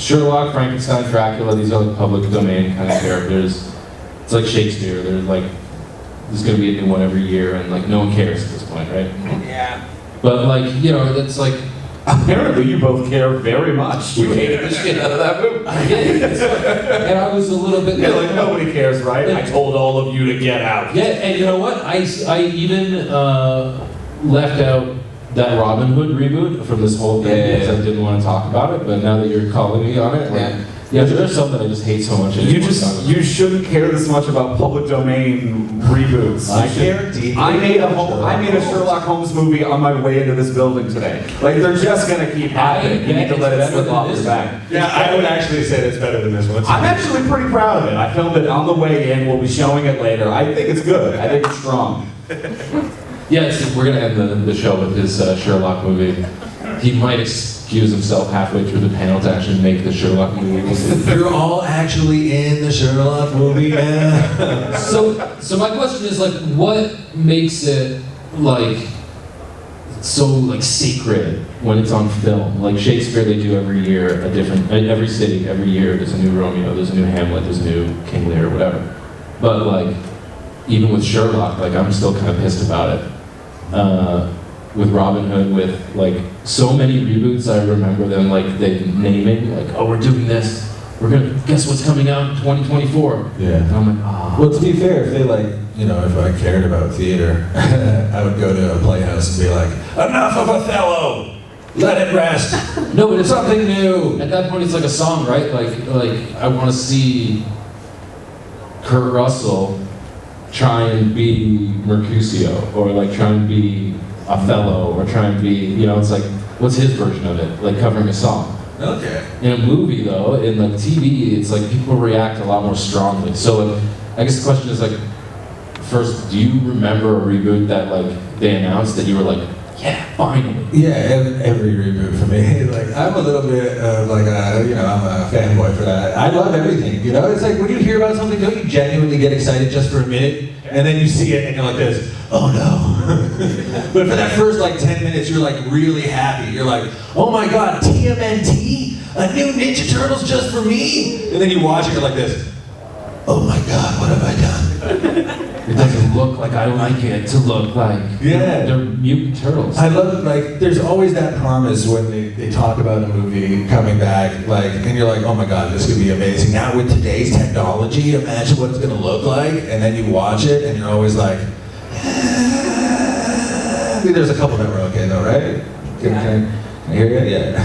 Sherlock, Frankenstein, Dracula, these are like public domain kind of characters. It's like Shakespeare. There's going to be a new one every year, and like no one cares at this point, right? Yeah. But like, you know, it's like, apparently you both care very much. You hated the shit out of that movie. and I was a little bit. Yeah, like nobody cares, right? I told all of you to get out. Yeah, and you know what? I even left out that Robin Hood reboot from this whole thing because I didn't want to talk about it. But now that you're calling me on it, like, yeah, there's some that I just hate so much. You shouldn't care this much about public domain reboots. I care deeply. I made a Sherlock Holmes movie on my way into this building today. Like they're just gonna keep happening. You need to let it slip off your back. Yeah, I would actually say it's better than this one. I'm actually pretty proud of it. I filmed it on the way in. We'll be showing it later. I think it's good. I think it's strong. Yeah, we're gonna end the show with his Sherlock movie. He might excuse himself halfway through the panel to actually make the Sherlock movie. You're all actually in the Sherlock movie now. So my question is like, what makes it like so like sacred when it's on film? Like Shakespeare, they do every year a different, every city, every year there's a new Romeo, there's a new Hamlet, there's a new King Lear, whatever. But like, even with Sherlock, like I'm still kind of pissed about it. With Robin Hood, with like so many reboots, I remember them like they naming like, oh, we're doing this. We're gonna guess what's coming out in 2024. Yeah. And I'm like, ah. Well, to be fair, if they like, you know, if I cared about theater, I would go to a playhouse and be like, enough of Othello. Let it rest. No, but it's Something new. At that point, it's like a song, right? Like I want to see Kurt Russell try and be Mercutio, or like try and be Othello, or try and be, you know, it's like, what's his version of it? Like covering a song. Okay. In a movie, though, in like TV, it's like people react a lot more strongly. So I guess the question is like, first, do you remember a reboot that like they announced that you were like, yeah, finally? Yeah, every reboot for me. Like, I'm a little bit of like you know, I'm a fanboy for that. I love everything, you know? It's like when you hear about something, don't you genuinely get excited just for a minute? And then you see it and you're like this, oh no. But for that first like 10 minutes, you're like really happy. You're like, oh my God, TMNT? A new Ninja Turtles just for me? And then you watch it, you're like this, oh my God, what have I done? It doesn't look like I like it to look like. Yeah. They're mutant turtles. I love, like, there's always that promise when they talk about a movie coming back, like, and you're like, oh my God, this could be amazing. Now with today's technology, imagine what it's gonna look like, and then you watch it, and you're always like, I mean, there's a couple that were okay though, right? Can I hear you? Yeah.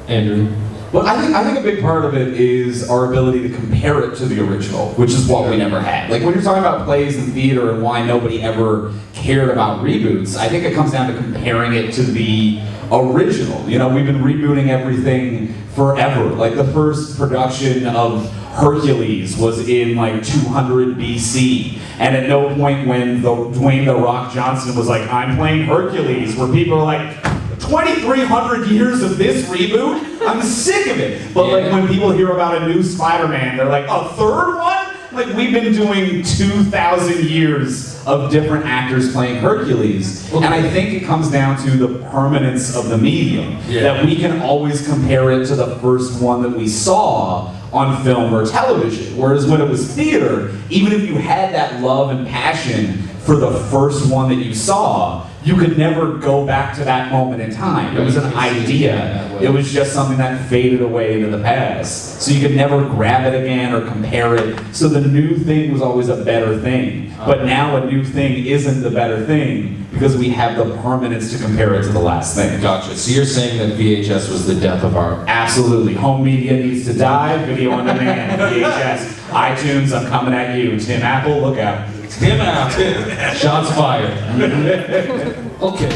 Andrew? Well, I think a big part of it is our ability to compare it to the original, which is what we never had. Like when you're talking about plays and theater and why nobody ever cared about reboots, I think it comes down to comparing it to the original. You know, we've been rebooting everything forever. Like the first production of Hercules was in like 200 BC, and at no point when Dwayne "The Rock" Johnson was like, I'm playing Hercules, where people are like, 2,300 years of this reboot? I'm sick of it. But like when people hear about a new Spider-Man, they're like, a third one? Like we've been doing 2,000 years of different actors playing Hercules. And I think it comes down to the permanence of the medium. That we can always compare it to the first one that we saw on film or television. Whereas when it was theater, even if you had that love and passion for the first one that you saw, you could never go back to that moment in time. It was an idea. It was just something that faded away into the past. So you could never grab it again or compare it. So the new thing was always a better thing. But now a new thing isn't the better thing because we have the permanence to compare it to the last thing. Gotcha. So you're saying that VHS was the death of art? Absolutely. Home media needs to die. Video on demand. VHS. iTunes, I'm coming at you. Tim Apple, look out. Tim out. Shots fired. Okay.